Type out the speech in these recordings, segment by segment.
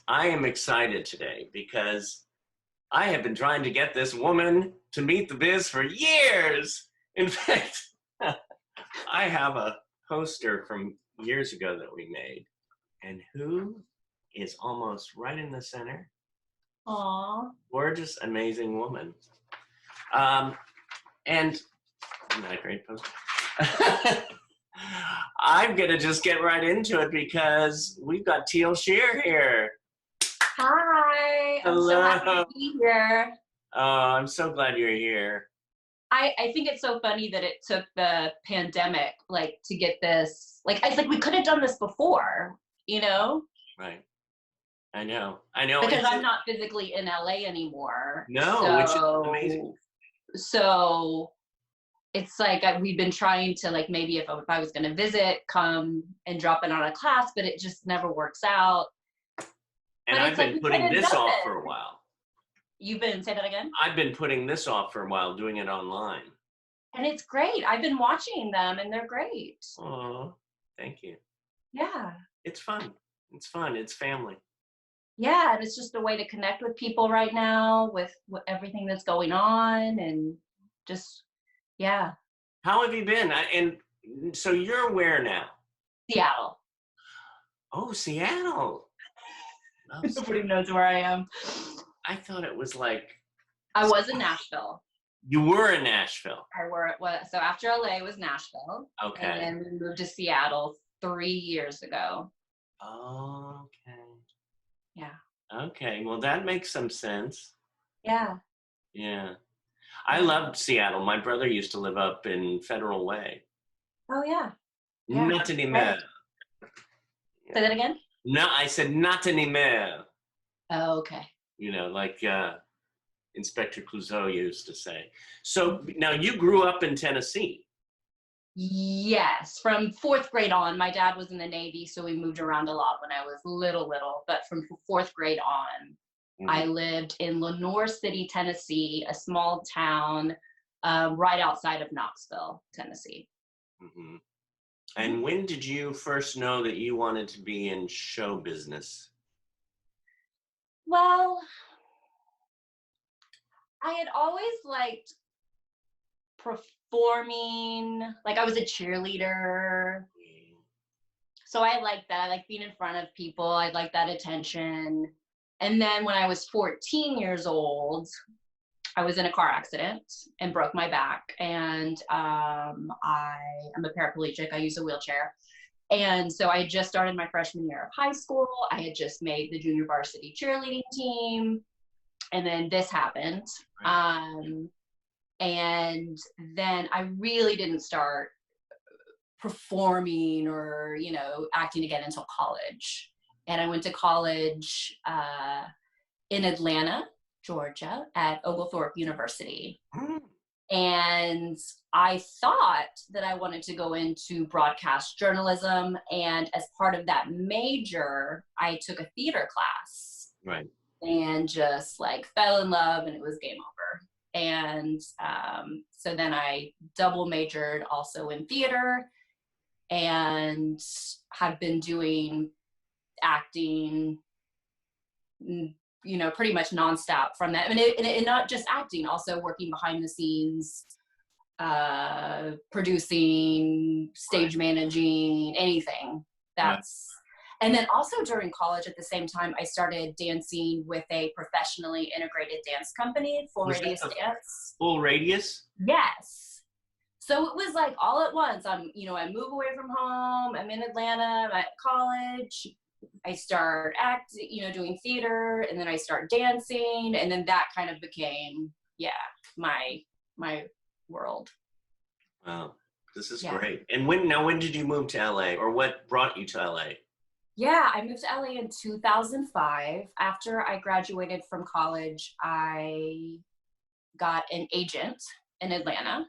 I am excited today because I have been trying to get this woman to meet the biz for years. In fact, I have a poster from years ago that we made. And who is almost right in the center? Aw. Gorgeous, amazing woman. And isn't that a great poster? I'm going to just get right into it because we've got Teal Sherer here. Hi. I'm so happy to be here. Oh, I'm so glad you're here. I think it's so funny that it took the pandemic, to get this. We could have done this before, you know? Right. I know. Because I'm not physically in LA anymore. No, which is amazing. So it's we've been trying to maybe if I was going to visit, come and drop in on a class, but it just never works out. And I've been putting this off for a while. You've been, say that again? I've been putting this off for a while, doing it online. And it's great. I've been watching them and they're great. Oh, thank you. Yeah. It's fun. It's fun. It's family. Yeah, and it's just a way to connect with people right now with everything that's going on and just, yeah. How have you been? And so you're where now? Seattle. Oh, Seattle. Nobody knows where I am. I thought it was I was in Nashville. You were in Nashville. So after LA was Nashville. Okay. And then we moved to Seattle 3 years ago. Okay. Yeah. Okay. Well, that makes some sense. Yeah. Yeah. I loved Seattle. My brother used to live up in Federal Way. Oh, yeah. Not anymore. Say that again? No, I said not anymore. Oh, okay. You know, like Inspector Clouseau used to say. So now you grew up in Tennessee. Yes, from 4th grade on. My dad was in the Navy, so we moved around a lot when I was little. But from 4th grade on, I lived in Lenoir City, Tennessee, a small town right outside of Knoxville, Tennessee. Mm-hmm. And when did you first know that you wanted to be in show business? Well, I had always liked performing. I was a cheerleader. So I liked that. I liked being in front of people. I liked that attention. And then when I was 14 years old, I was in a car accident and broke my back. And I am a paraplegic. I use a wheelchair. And so I had just started my freshman year of high school. I had just made the junior varsity cheerleading team. And then this happened. Right. And then I really didn't start performing or, acting again until college. And I went to college in Atlanta, Georgia, at Oglethorpe University. And I thought that I wanted to go into broadcast journalism. And as part of that major, I took a theater class. Right. And just fell in love, and it was game over. And so then I double majored also in theater and have been doing acting, pretty much nonstop from that. And not just acting, also working behind the scenes, producing, stage managing, anything. And then also during college at the same time, I started dancing with a professionally integrated dance company, Full Radius Dance. Full Radius? Yes. So it was all at once. I move away from home. I'm in Atlanta. I'm at college. I start doing theater, and then I start dancing, and then that kind of became, my world. Wow, this is great. And when did you move to LA, or what brought you to LA? Yeah, I moved to LA in 2005. After I graduated from college, I got an agent in Atlanta.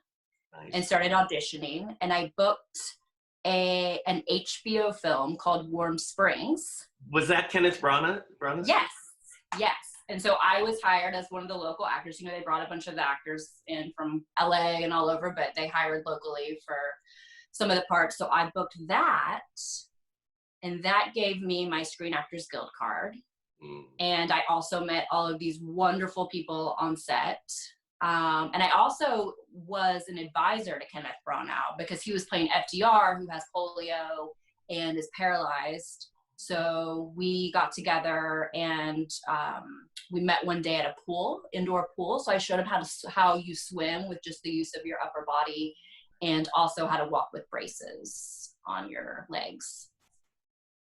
Nice. And started auditioning. And I booked an HBO film called Warm Springs. Was that Kenneth Branagh? Yes. And so I was hired as one of the local actors. They brought a bunch of the actors in from LA and all over, but they hired locally for some of the parts. So I booked that. And that gave me my Screen Actors Guild card. And I also met all of these wonderful people on set. And I also was an advisor to Kenneth Branagh because he was playing FDR, who has polio and is paralyzed. So we got together and we met one day at a pool, indoor pool. So I showed him how you swim with just the use of your upper body, and also how to walk with braces on your legs.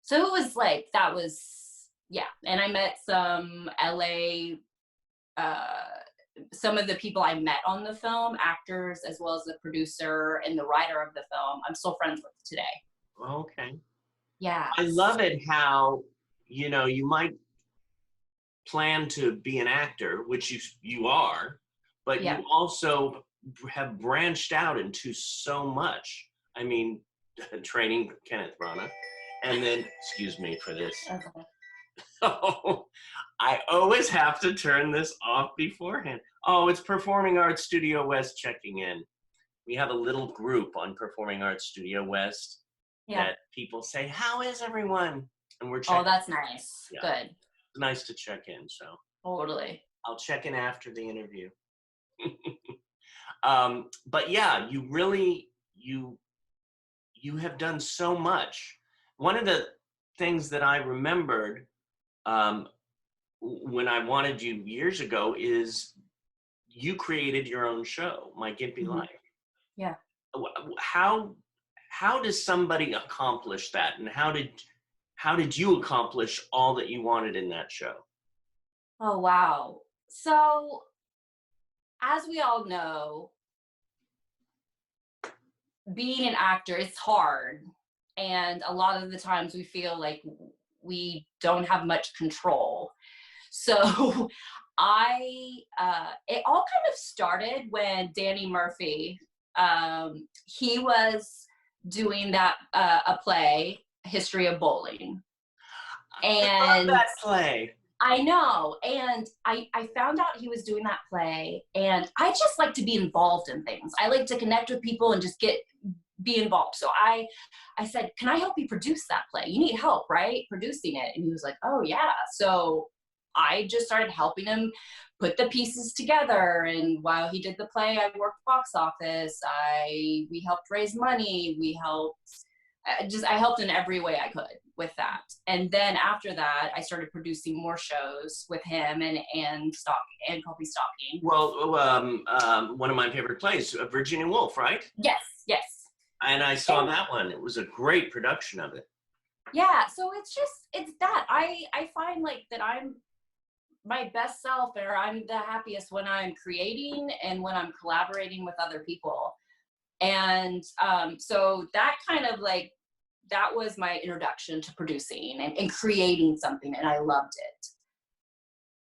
So it was like, that was, yeah. And I met some LA, some of the people I met on the film, actors, as well as the producer and the writer of the film, I'm still friends with today. Okay. Yeah. I love it how, you might plan to be an actor, which you are, but Yeah. you also have branched out into so much. I mean, training Kenneth Branagh, and then, excuse me for this. Okay. Oh, I always have to turn this off beforehand. Oh, it's Performing Arts Studio West checking in. We have a little group on Performing Arts Studio West that people say, "How is everyone?" And we're checking. Oh, that's nice. Yeah. Good. It's nice to check in. So Totally. I'll check in after the interview. But yeah, you really you have done so much. One of the things that I remembered when I wanted you years ago is you created your own show, My Gimpy Life. Yeah. How does somebody accomplish that, and how did you accomplish all that you wanted in that show? Oh, wow. So, as we all know, being an actor is hard. And a lot of the times we feel like we don't have much control. So it all kind of started when Danny Murphy, he was doing a play, History of Bowling. And I love that play. I know. And I found out he was doing that play, and I just like to be involved in things. I like to connect with people and just be involved. So I said, "Can I help you produce that play? You need help, right? Producing it." And he was like, "Oh yeah." So I just started helping him put the pieces together. And while he did the play, I worked box office. We helped raise money. I helped in every way I could with that. And then after that, I started producing more shows with him and Coffee Stalking. Well, one of my favorite plays, Virginia Woolf, right? Yes. And I saw that one. It was a great production of it. Yeah, so it's that. I find like that I'm my best self, or I'm the happiest when I'm creating and when I'm collaborating with other people. And so that kind of like, that was my introduction to producing and creating something, and I loved it.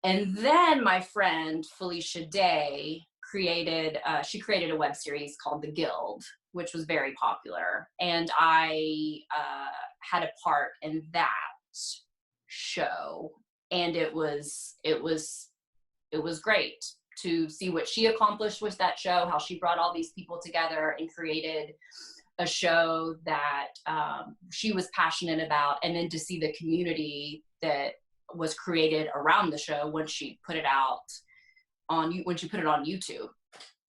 And then my friend Felicia Day created a web series called The Guild, which was very popular, and I had a part in that show, and it was great to see what she accomplished with that show, how she brought all these people together and created a show that she was passionate about, and then to see the community that was created around the show when she put it on YouTube.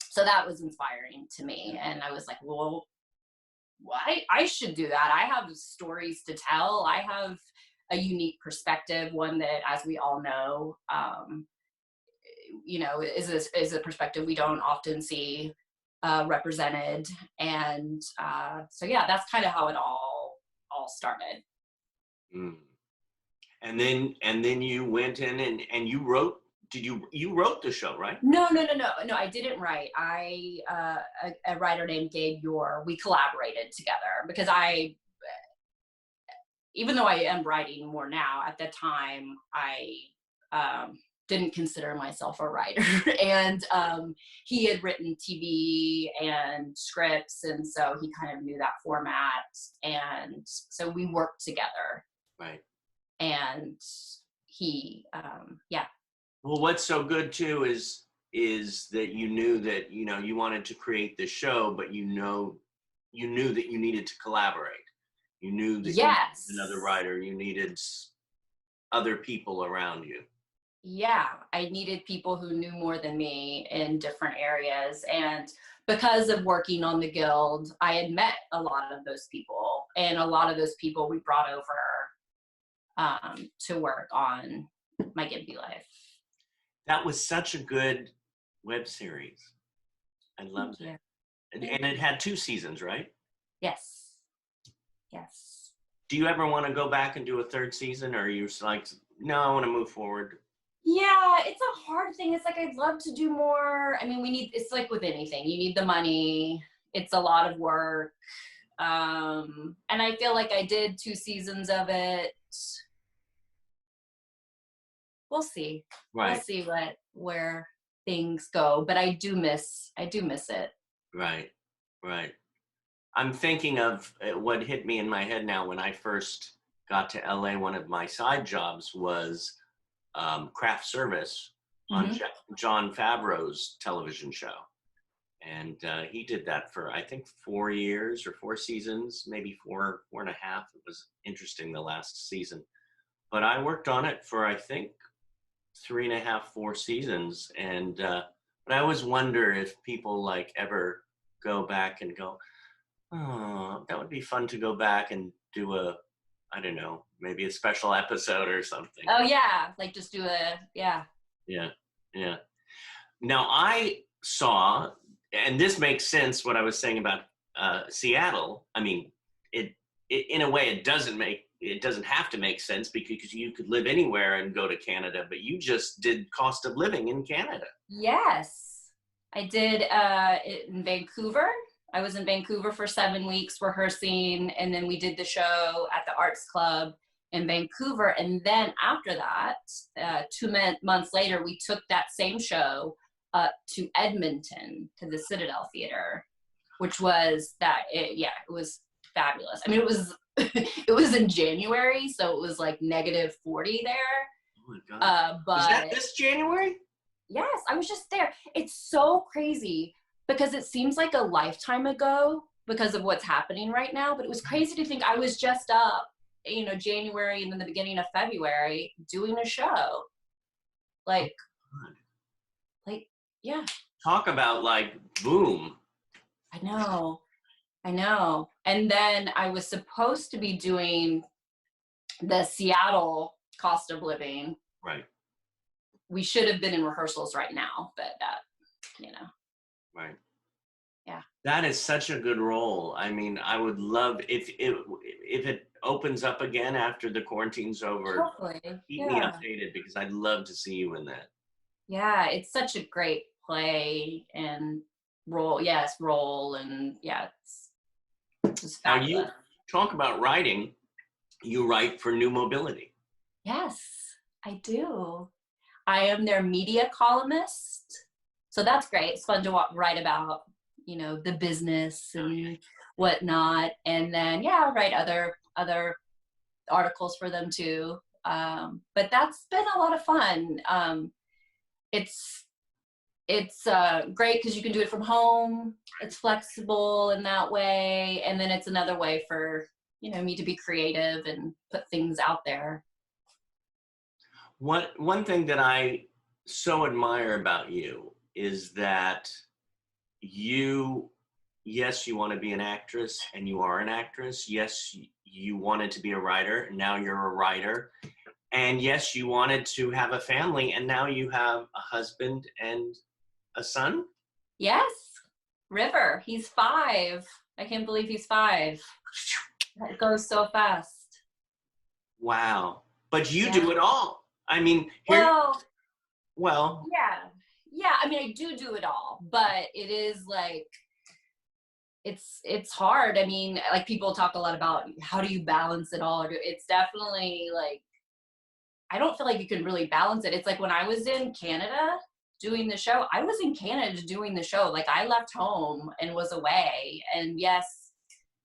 So that was inspiring to me, and I was like, well, I should do that. I have stories to tell. I have a unique perspective, one that, as we all know, is a perspective we don't often see represented. And so yeah, that's kind of how it all started. And then you went in and you wrote. You wrote the show, right? No, I didn't write. A writer named Gabe Yor, we collaborated together, because even though I am writing more now, at that time I didn't consider myself a writer. And he had written TV and scripts, and so he kind of knew that format, and so we worked together. Right. And he well, what's so good too is that you knew that you wanted to create this show, but you knew that you needed to collaborate. You knew that yes. You needed another writer. You needed other people around you. Yeah, I needed people who knew more than me in different areas. And because of working on the guild, I had met a lot of those people, and a lot of those people we brought over to work on my Gimpy life. That was such a good web series. I Thank loved you. it. And it had 2 seasons, right? Yes. Yes. Do you ever want to go back and do a 3rd season, or are you just like, no, I want to move forward? Yeah, it's a hard thing. It's like I'd love to do more. I mean, it's like with anything, you need the money. It's a lot of work. And I feel like I did 2 seasons of it. We'll see. Right. We'll see where things go. But I do miss it. Right. I'm thinking of what hit me in my head now when I first got to LA. One of my side jobs was craft service on John Favreau's television show. And he did that for, I think, 4 years or 4 seasons, maybe 4.5. It was interesting, the last season. But I worked on it for, I think, 3.5, 4 seasons. And but I always wonder if people like ever go back and go, oh, that would be fun to go back and do I don't know, maybe a special episode or something. Oh yeah, like just do yeah. Now I saw, and this makes sense what I was saying about Seattle. I mean, it in a way it doesn't have to make sense, because you could live anywhere and go to Canada, but you just did cost of living in Canada. Yes, I did in Vancouver. I was in Vancouver for 7 weeks rehearsing, and then we did the show at the Arts Club in Vancouver. And then after that, 2 months later, we took that same show to Edmonton, to the Citadel Theater, which was it was fabulous. I mean, it was it was in January, so it was like -40 there. Oh my God. But was that this January? Yes, I was just there. It's so crazy because it seems like a lifetime ago because of what's happening right now. But it was crazy to think I was just up, January and then the beginning of February doing a show. Like, yeah. Talk about like boom. I know. And then I was supposed to be doing the Seattle cost of living. Right. We should have been in rehearsals right now, but Right. Yeah. That is such a good role. I mean, I would love if it opens up again after the quarantine's over. Hopefully. Keep me updated, because I'd love to see you in that. Yeah, it's such a great play and role. Yes, role, and yeah, it's Now fabulous. you talk about writing. You write for New Mobility. Yes, I do. I am their media columnist. So that's great. It's fun to write about, the business and whatnot. And then, I'll write other articles for them too. But that's been a lot of fun. It's great because you can do it from home. It's flexible in that way. And then it's another way for, me to be creative and put things out there. One thing that I so admire about you is that yes, you want to be an actress, and you are an actress. Yes, you wanted to be a writer, and now you're a writer. And yes, you wanted to have a family, and now you have a husband and a son? Yes, River. He's 5. I can't believe he's 5. It goes so fast. Wow. But you do it all. I mean, well. Yeah. I mean, I do it all, but it is like, it's hard. I mean, like people talk a lot about how do you balance it all? It's definitely like, I don't feel like you can really balance it. It's like when I was in Canada doing the show, I was in Canada doing the show. Like I left home and was away. And yes,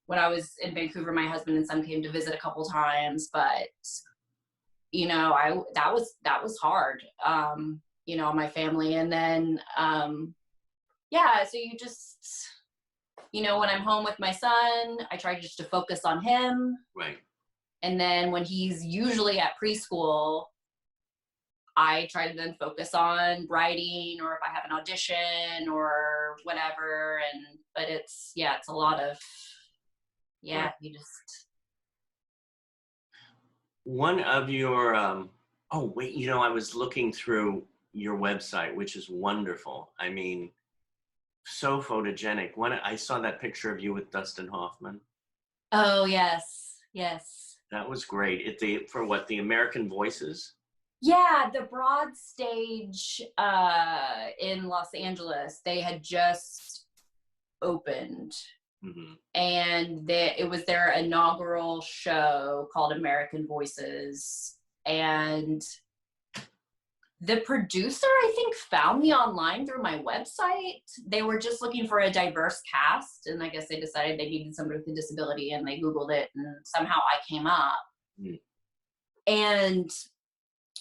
when I was in Vancouver, my husband and son came to visit a couple times, but that was hard, on my family. And then, so you just, when I'm home with my son, I try just to focus on him. Right. And then when he's usually at preschool, I try to then focus on writing, or if I have an audition or whatever. But it's a lot of, Right. you just. One of your, oh wait, I was looking through your website, which is wonderful. I mean, so photogenic. When I saw that picture of you with Dustin Hoffman. Oh, yes. That was great. The American Voices? Yeah, the Broad Stage in Los Angeles, they had just opened. Mm-hmm. And it was their inaugural show called American Voices. And the producer, I think, found me online through my website. They were just looking for a diverse cast, and I guess they decided they needed somebody with a disability, and they Googled it, and somehow I came up. Mm. And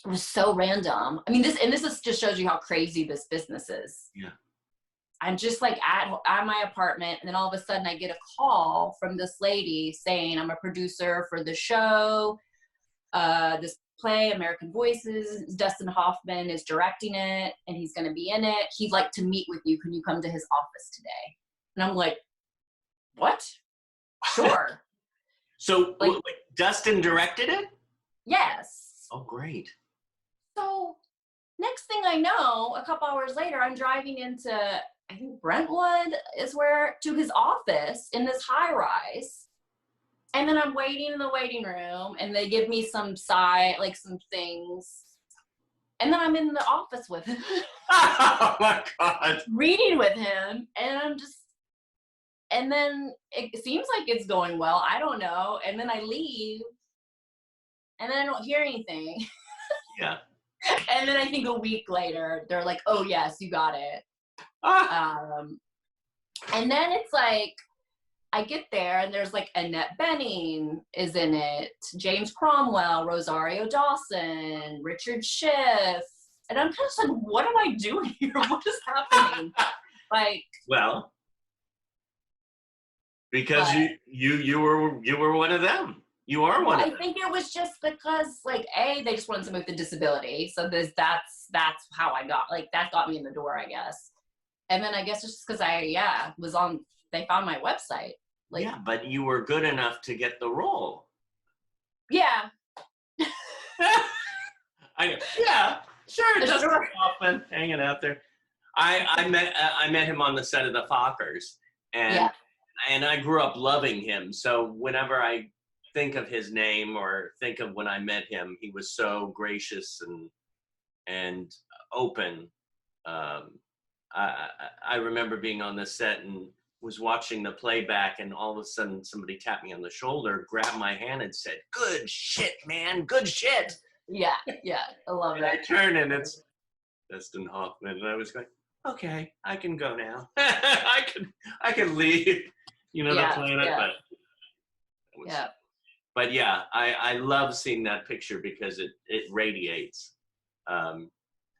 it was so random. I mean, this just shows you how crazy this business is. Yeah. I'm just like at my apartment, and then all of a sudden I get a call from this lady saying, I'm a producer for the show, this play, American Voices. Dustin Hoffman is directing it, and he's going to be in it. He'd like to meet with you. Can you come to his office today? And I'm like, what? Sure. So like, Dustin directed it? Yes. Oh, great. So next thing I know, a couple hours later, I'm driving into, I think Brentwood is to his office in this high rise. And then I'm waiting in the waiting room, and they give me some things. And then I'm in the office with him. Oh my God. Reading with him. And then it seems like it's going well. I don't know. And then I leave, and then I don't hear anything. Yeah. And then I think a week later, they're like, oh yes, you got it. And then it's like, I get there, and there's like Annette Bening is in it, James Cromwell, Rosario Dawson, Richard Schiff. And I'm kind of like, what am I doing here? What is happening? Well, because you were one of them. You are one of them. I think it was just because they just wanted somebody with a disability. So that's how I got, that got me in the door, I guess. And then I guess it's just because they found my website. Yeah, but you were good enough to get the role. Yeah. Yeah, sure. Just often hanging out there. I met him on the set of the Fockers, and I grew up loving him. So whenever I think of his name or think of when I met him, he was so gracious and open. I remember being on the set and was watching the playback, and all of a sudden somebody tapped me on the shoulder, grabbed my hand, and said, "Good shit, man, good shit." Yeah, I love that. I turned, and it's Dustin Hoffman, and I was going, okay, I can go now. I can leave, the planet. But yeah, I love seeing that picture because it radiates. And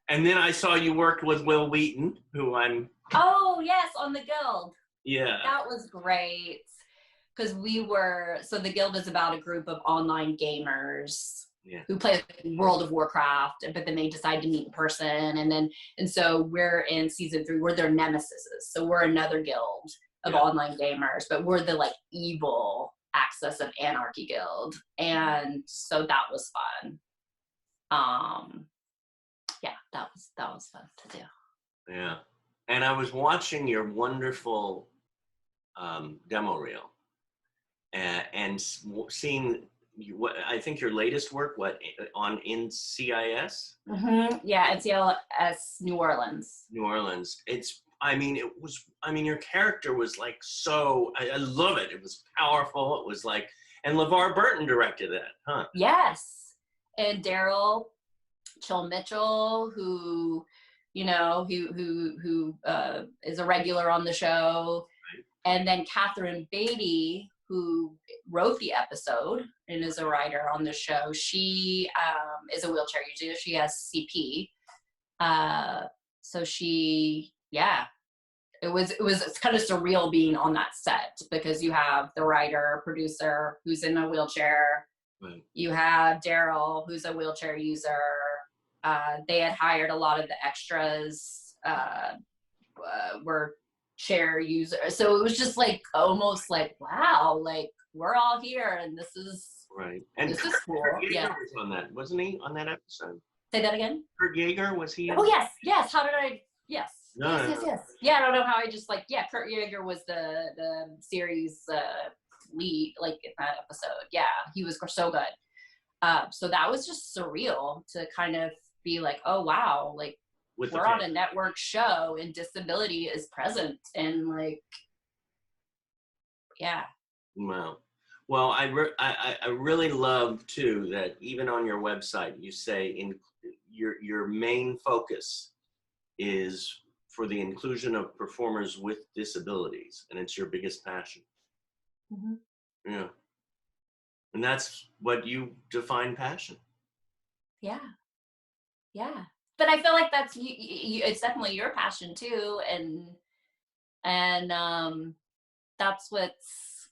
then I saw you worked with Will Wheaton, who I'm. Oh yes, on the Guild. Yeah. That was great. Because the Guild is about a group of online gamers who play World of Warcraft, but then they decide to meet in person. And so we're in season 3, we're their nemesis. So we're another guild of online gamers, but we're the evil Axis of Anarchy Guild. And so that was fun. That was fun to do. Yeah. And I was watching your wonderful demo reel and seeing what I think your latest work on NCIS. Mm-hmm. Yeah, NCIS New Orleans. Your character was so I love it. It was powerful. It was and LeVar Burton directed that, huh? Yes, and Daryl Chill Mitchell, who is a regular on the show. And then Catherine Beatty, who wrote the episode and is a writer on the show. She is a wheelchair user. She has CP. So it's kind of surreal being on that set because you have the writer, producer who's in a wheelchair, Right. You have Daryl, who's a wheelchair user. They had hired a lot of the extras, were chair users. So it was just like almost like, wow, like we're all here and this is Right. And this is cool. Kurt Yeager Yeah. was on that, wasn't he? On that episode. Say that again. Kurt Yeager, was he? Oh yes, yes. How did I? Yes, No, yes, no, yes, no. yes. Yeah, I don't know how I just like. Yeah, Kurt Yeager was the series lead, like in that episode. Yeah, he was so good. So that was just surreal to kind of be like, oh wow, like With we're on a network show and disability is present, and like, yeah. Wow. Well, I really love too that even on your website you say in your main focus is for the inclusion of performers with disabilities, and it's your biggest passion. Mm-hmm. Yeah. And that's what you define passion. Yeah, yeah. But I feel like that's it's definitely your passion too, and that's what's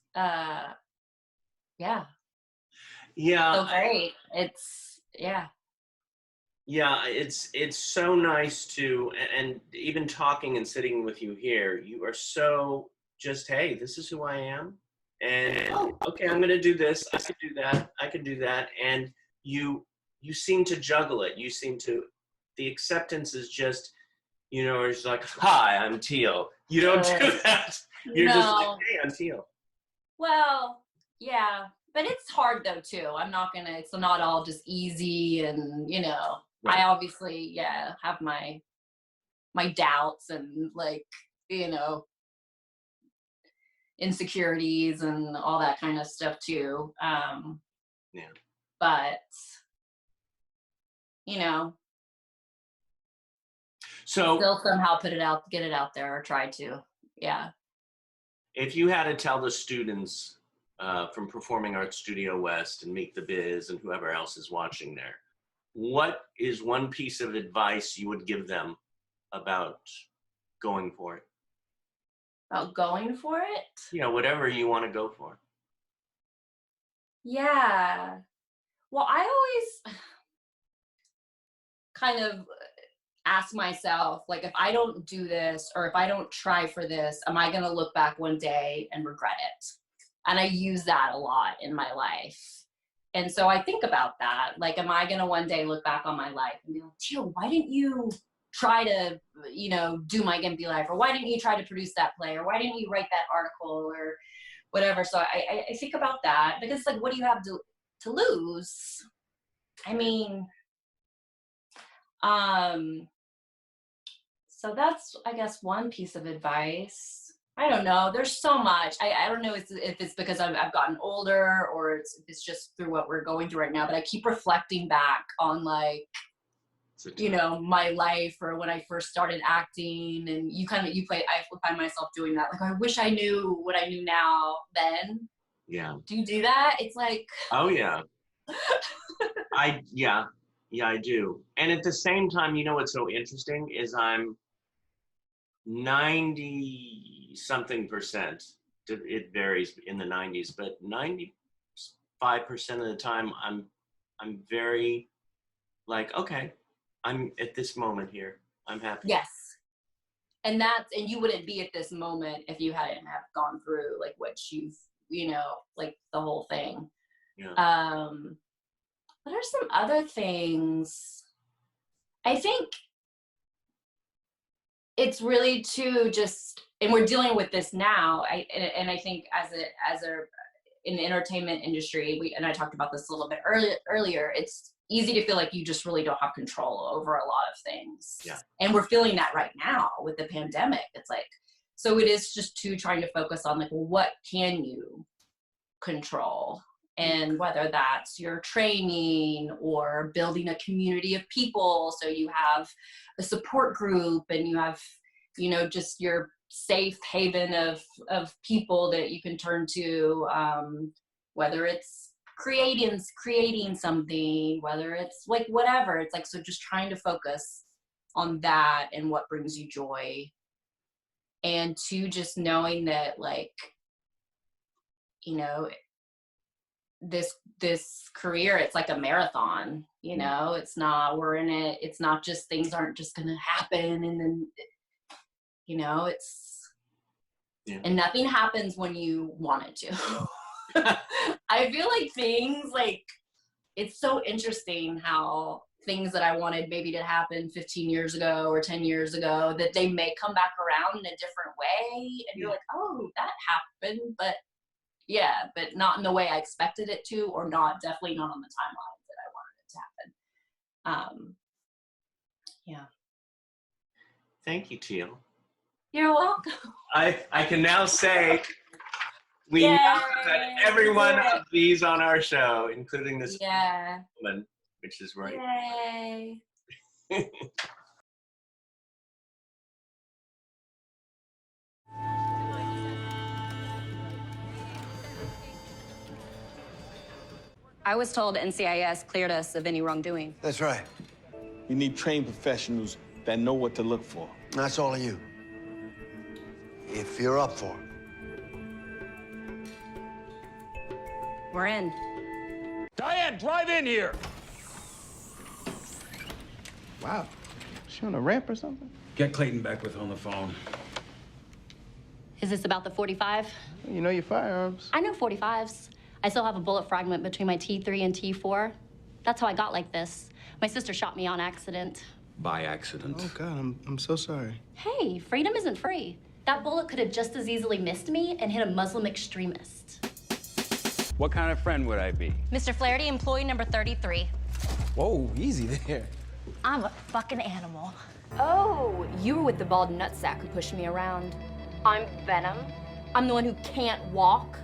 yeah, Yeah. so great. It's yeah. Yeah, it's so nice to, and even talking and sitting with you here, you are so just, hey, this is who I am. And okay, I'm gonna do this, I could do that, I could do that. And you seem to juggle it. You seem to, the acceptance is just, it's like, hi, I'm Teal. You don't do that. You're just like, No. hey, I'm Teal. Well, yeah, but it's hard though too. I'm not gonna. It's not all just easy, and Right. I obviously have my doubts and like insecurities and all that kind of stuff too. Yeah. But you know, So still somehow get it out there, or try to. Yeah. if you had to tell the students from Performing Arts Studio West and Meet the Biz and whoever else is watching there, what is one piece of advice you would give them about going for it? About going for it? Yeah, whatever you want to go for. Yeah. Well, I always kind of ask myself, like, if I don't do this or if I don't try for this, am I going to look back one day and regret it? And I use that a lot in my life. And so I think about that. Like, am I going to one day look back on my life and be like, Teal, why didn't you try to, do My Gimpy Life? Or why didn't you try to produce that play? Or why didn't you write that article or whatever? So I think about that, because like, what do you have to lose? I mean, so that's, I guess, one piece of advice. I don't know. There's so much. I don't know if it's because I've gotten older, or if it's just through what we're going through right now. But I keep reflecting back on like, my life, or when I first started acting, and I find myself doing that. Like, I wish I knew what I knew now then. Yeah. Do you do that? It's like, oh yeah. Yeah, I do. And at the same time, what's so interesting is I'm 90 something percent. It varies in the 90s, but 95% of the time I'm very like, okay, I'm at this moment here. I'm happy. yes. And you wouldn't be at this moment if you hadn't have gone through like what you've, like the whole thing. Yeah. What are some other things? I think it's really to just, and we're dealing with this now. And I think as in the entertainment industry, and I talked about this a little bit earlier, it's easy to feel like you just really don't have control over a lot of things. Yeah. And we're feeling that right now with the pandemic. It's like, so it is just trying to focus on like, well, what can you control? And whether that's your training or building a community of people, so you have a support group and you have, just your safe haven of people that you can turn to, whether it's creating something, whether it's like whatever. It's like, so just trying to focus on that and what brings you joy, and just knowing that, like, this career, it's like a marathon, you know. It's not, we're in it, it's not just, things aren't just gonna happen and then, you know, it's and nothing happens when you want it to. I feel like things like, it's so interesting how things that I wanted maybe to happen 15 years ago or 10 years ago, that they may come back around in a different way, and you're like, oh, that happened, but yeah, but not in the way I expected it to, or definitely not on the timeline that I wanted it to happen. Yeah. Thank you, Teal. You're welcome. I can now say we now have had every one of these on our show, including this woman, which is right. Yay. I was told NCIS cleared us of any wrongdoing. That's right. We need trained professionals that know what to look for. That's all of you. If you're up for it. We're in. Diane, drive in here! Wow. She on a ramp or something? Get Clayton Beckwith on the phone. Is this about the 45? You know your firearms. I know 45s. I still have a bullet fragment between my T3 and T4. That's how I got like this. My sister shot me on accident. By accident. Oh, God, I'm so sorry. Hey, freedom isn't free. That bullet could have just as easily missed me and hit a Muslim extremist. What kind of friend would I be? Mr. Flaherty, employee number 33. Whoa, easy there. I'm a fucking animal. Oh, you were with the bald nutsack who pushed me around. I'm Venom. I'm the one who can't walk.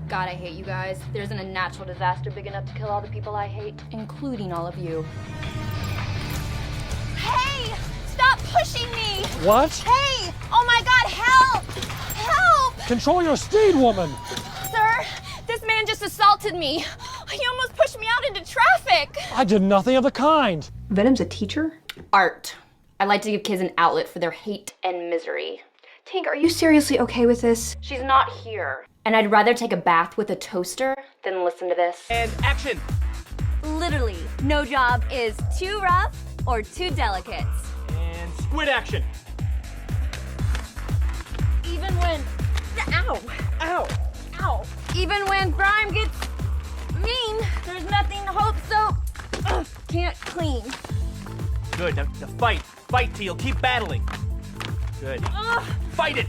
God, I hate you guys. There isn't a natural disaster big enough to kill all the people I hate, including all of you. Hey! Stop pushing me! What? Hey! Oh my God, help! Help! Control your speed, woman! Sir, this man just assaulted me. He almost pushed me out into traffic. I did nothing of the kind. Venom's a teacher? Art. I like to give kids an outlet for their hate and misery. Tink, are you seriously okay with this? She's not here. And I'd rather take a bath with a toaster than listen to this. And action! Literally, no job is too rough or too delicate. And squid action! Even when... Ow! Ow! Ow! Even when crime gets mean, there's nothing to hope, so... can't clean. Good, now fight. Fight, Teal, keep battling. Good. Fight it!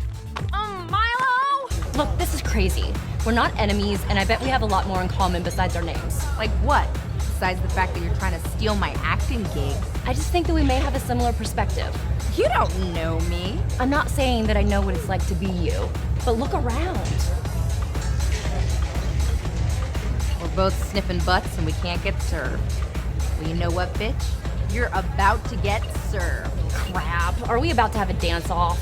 Milo! Look, this is crazy. We're not enemies, and I bet we have a lot more in common besides our names. Like what? Besides the fact that you're trying to steal my acting gig. I just think that we may have a similar perspective. You don't know me. I'm not saying that I know what it's like to be you, but look around. We're both sniffing butts and we can't get served. Well, you know what, bitch? You're about to get served. Crap. Are we about to have a dance-off?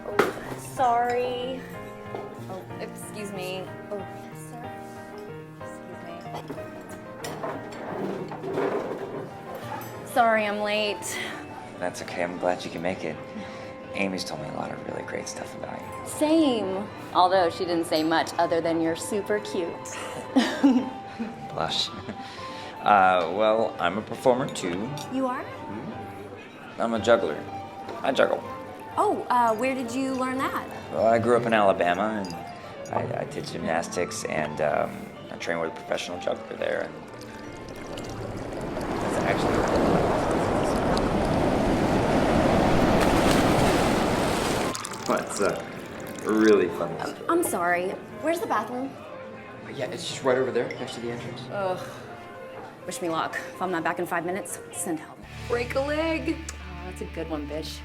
Oh, sorry. Oh, excuse me. Oh, yes, sir. Excuse me. Sorry, I'm late. That's okay. I'm glad you can make it. Amy's told me a lot of really great stuff about you. Same. Although she didn't say much other than you're super cute. Blush. Well, I'm a performer too. You are? I'm a juggler. I juggle. Oh, where did you learn that? Well, I grew up in Alabama, and I did gymnastics, and I trained with a professional juggler there. And that's actually it's a really fun story. I'm sorry. Where's the bathroom? Yeah, it's just right over there, next to the entrance. Ugh. Wish me luck. If I'm not back in 5 minutes, send help. Break a leg. Oh, that's a good one, bitch.